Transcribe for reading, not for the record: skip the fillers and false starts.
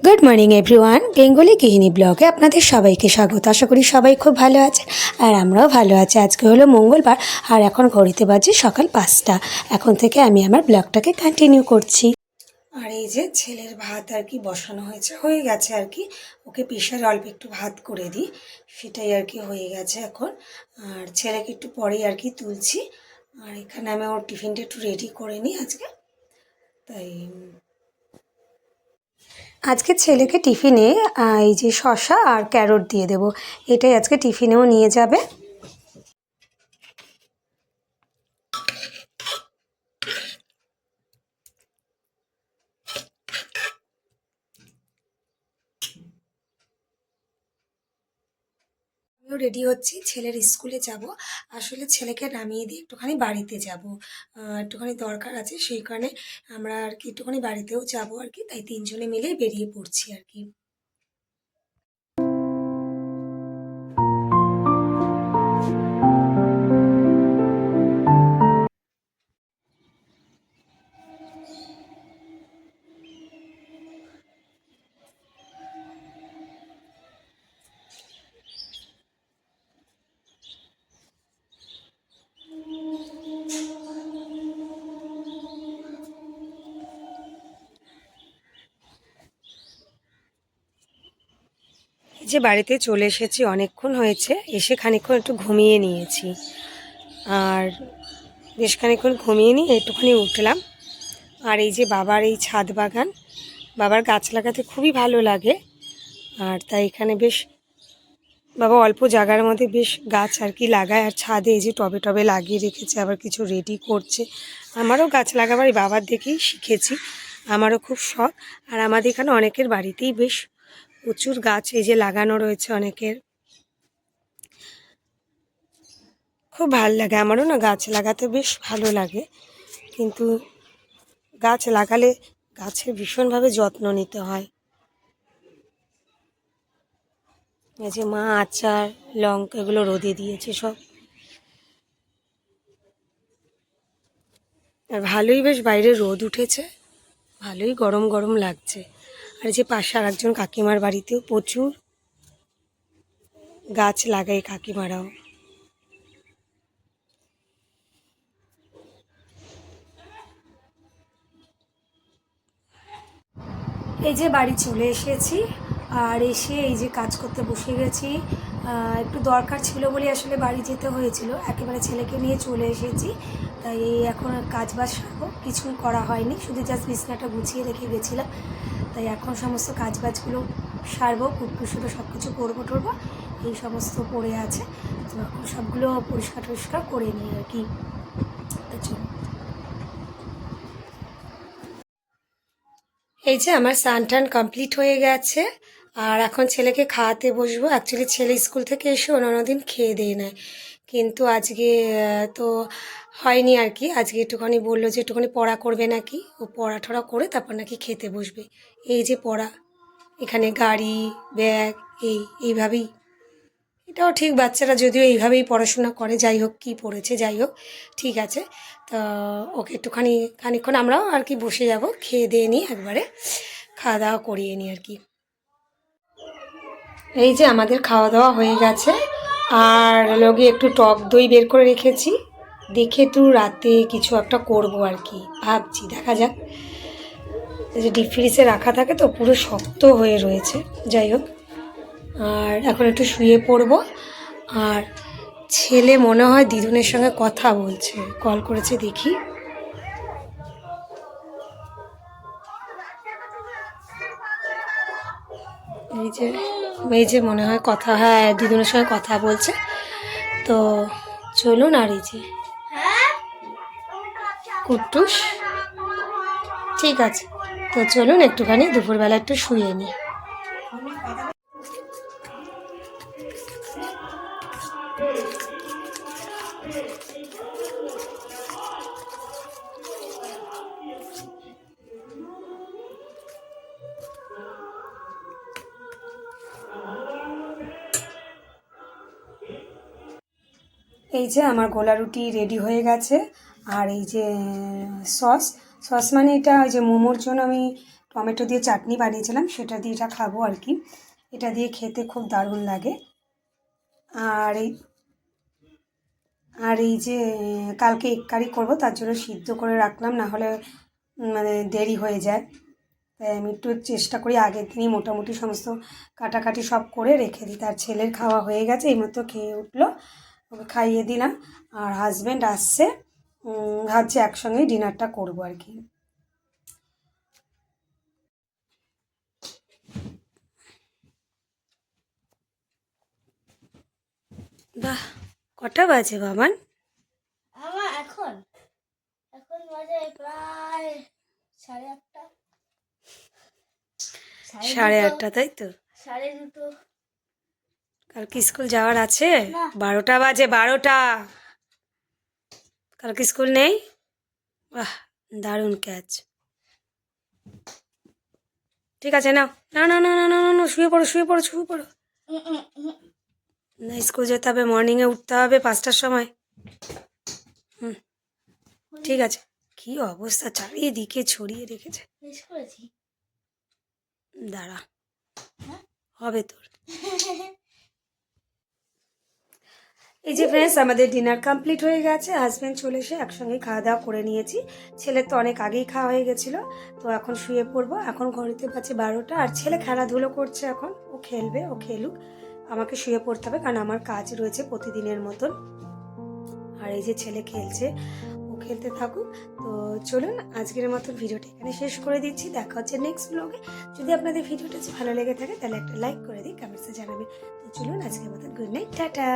Good morning everyone, Bengali গৃহিণী ব্লগে আপনাদের সবাইকে স্বাগত। আশা করি সবাই খুব ভালো আছে আর আমরাও ভালো আছি। আজকে হলো মঙ্গলবার আর এখন ঘড়িতে বাজে সকাল 5টা। এখন থেকে আমি আমার ব্লগটাকে কন্টিনিউ করছি। আর এই যে ছেলের ভাত আর কি বসানো হয়ে গেছে আর কি। ওকে প্রেশারে অল্প একটু ভাত করে দিই, সেটাই আর কি হয়ে গেছে এখন। আর ছেলেকে একটু পরেই আর কি তুলছি। আর এখানে আমি ওর টিফিনটা একটু রেডি করে নিই আজকে। তাই আজকে ছেলেকে টিফিনে এই যে শসা আর ক্যারট দিয়ে দেব, এটাই আজকে টিফিনেও নিয়ে যাবে। আমিও রেডি হচ্ছি, ছেলের স্কুলে যাব। আসলে ছেলেকে নামিয়ে দিয়ে একটুখানি বাড়িতে যাব, একটুখানি দরকার আছে, সেই কারণে আমরা আর কি একটুখানি বাড়িতেও যাব আর কি। তাই তিনজনে মিলে বেরিয়ে পড়ছি আর কি। এই যে বাড়িতে চলে এসেছি, অনেকক্ষণ হয়েছে, এসে খানিকক্ষণ একটু ঘুমিয়ে নিয়েছি। আর বেশ খানিকক্ষণ ঘুমিয়ে নিয়ে একটুখানি উঠলাম। আর এই যে বাবার এই ছাদ বাগান, বাবার গাছ লাগাতে খুবই ভালো লাগে। আর তাই এখানে বেশ বাবা অল্প জায়গার মধ্যে বেশ গাছ আর কি লাগায়। আর ছাদে এই যে টবে টবে লাগিয়ে রেখেছে, আবার কিছু রেডি করছে। আমারও গাছ লাগাবার এই বাবার দেখেই শিখেছি, আমারও খুব শখ। আর আমাদের এখানে অনেকের বাড়িতেই বেশ প্রচুর গাছ এই যে লাগানো রয়েছে অনেকের। খুব ভালো লাগে, আমারও না গাছ লাগাতে বেশ ভালো লাগে। কিন্তু গাছ লাগালে গাছের ভীষণভাবে যত্ন নিতে হয়। এই যে মা আচার লঙ্কা এগুলো রোদে দিয়েছে সব। আর ভালোই বেশ বাইরে রোদ উঠেছে, ভালোই গরম গরম লাগছে। আর যে পাশে আর একজন কাকিমার বাড়িতেও প্রচুর গাছ লাগায় কাকিমারাও। এই যে বাড়ি চলে এসেছি, আর এসে এই যে কাজ করতে বসে গেছি। একটু দরকার ছিল বলে আসলে বাড়ি যেতে হয়েছিল, একেবারে ছেলেকে নিয়ে চলে এসেছি। তাই এখন কাজ বাজ সারবো, কিছুই করা হয়নি, শুধু জাস্ট বিছনাটা গুছিয়ে রেখে গেছিলাম। তাই এখন সমস্ত কাজ বাজগুলো সারবো, কুটকুসুটো সব কিছু করবো টরবো, এই সমস্ত পড়ে আছে। তো এখন সবগুলো পরিষ্কার টরিষ্কার করে নিই আর কি। এই যে আমার স্নান টান কমপ্লিট হয়ে গেছে, আর এখন ছেলেকে খাওয়াতে বসবো। অ্যাকচুয়ালি ছেলে স্কুল থেকে এসে অন্য দিন খেয়ে দিয়ে নেয়, কিন্তু আজকে তো হয়নি আর কি। আজকে একটুখানি বললো যে একটুখানি পড়া করবে নাকি, ও পড়া টড়া করে তারপর নাকি খেতে বসবে। এই যে পড়া, এখানে গাড়ি ব্যাগ এইভাবেই। এটাও ঠিক, বাচ্চারা যদিও এইভাবেই পড়াশোনা করে, যাই হোক কী পড়েছে যাই হোক, ঠিক আছে। তা ওকে একটুখানি খানিকক্ষণ আমরাও আর কি বসে যাব, খেয়ে দিয়ে নিই একবারে, খাওয়া দাওয়া করিয়ে নিই আর কি। এই যে আমাদের খাওয়া দাওয়া হয়ে গেছে, আর লগে একটু টক দই বের করে রেখেছি, দেখে একটু রাতে কিছু একটা করব আর কি ভাবছি, দেখা যাক। এই যে ডিপ ফ্রিজে রাখা থাকে তো পুরো শক্ত হয়ে রয়েছে, যাই হোক। আর এখন একটু শুয়ে পড়ব। আর ছেলে মনে হয় দিদুনের সঙ্গে কথা বলছে, কল করেছে দেখি। এই যে মনে হয় কথা, হ্যাঁ দিদুনের সঙ্গে কথা বলছে। তো চলুন, আর এই যে কুট্টুস, ঠিক আছে। তো চলুন একটুখানি দুপুরবেলা একটু শুয়ে নিই। এই যে আমার গোলা রুটি রেডি হয়ে গেছে। আর এই যে সস, মানে এটা ওই যে মোমোর জন্য আমি টমেটো দিয়ে চাটনি বানিয়েছিলাম, সেটা দিয়ে এটা খাবো আর কি। এটা দিয়ে খেতে খুব দারুণ লাগে। আর এই যে কালকে এগ কারি করবো, তার জন্য সিদ্ধ করে রাখলাম, না হলে মানে দেরি হয়ে যায়। তাই আমি একটু চেষ্টা করি আগের দিনই মোটামুটি সমস্ত কাটাকাটি সব করে রেখে দিই। তার ছেলের খাওয়া হয়ে গেছে, এইমাত্র খেয়ে উঠলো, ওকে খাইয়ে দিলাম। আর হাজব্যান্ড আসছে, ভাবছি একসঙ্গেই ডিনারটা করবো আর কি। বাহ, কটা বাজে বাবান? আমার এখন এখন বাজে প্রায় 8:30। 8:30, তাই তো? 2:30। কালকে স্কুল যাওয়ার আছে? না। 12টা বাজে, 12টা। কালকে স্কুল নেই? বাহ, দারুণ ক্যাচ। ঠিক আছে, নাও, না না না না না না না, শুয়ে পড়ো শুয়ে পড়ো শুয়ে পড়ো। না, স্কুল যেতে হবে, মর্নিংয়ে উঠতে হবে 5টার সময়। হুম, ঠিক আছে। কি অবস্থা চারিদিকে ছড়িয়ে রেখেছে। মিস করেছি। দাঁড়া, হ্যাঁ? হবে তোর। এই যে ফ্রেন্ডস, আমাদের ডিনার কমপ্লিট হয়ে গেছে। হাজব্যান্ড চলে এসে একসঙ্গে খাওয়া দাওয়া করে নিয়েছি। ছেলের তো অনেক আগেই খাওয়া হয়ে গেছিলো, তো এখন শুয়ে পড়বো। এখন ঘড়িতে বাজে 12টা, আর ছেলে খেলাধুলো করছে এখন। ও খেলবে, ও খেলুক, আমাকে শুয়ে পড়তে হবে, কারণ আমার কাজ রয়েছে প্রতিদিনের মতন। আর এই যে ছেলে খেলছে, ও খেলতে থাকুক। তো চলুন, আজকের মতন ভিডিওটা এখানে শেষ করে দিচ্ছি। দেখা হচ্ছে নেক্সট ব্লগে। যদি আপনাদের ভিডিওটা ভালো লেগে থাকে তাহলে একটা লাইক করে দিই, কমেন্টসে জানাবেন। তো চলুন, আজকের মতন গুড নাইট, টাটা।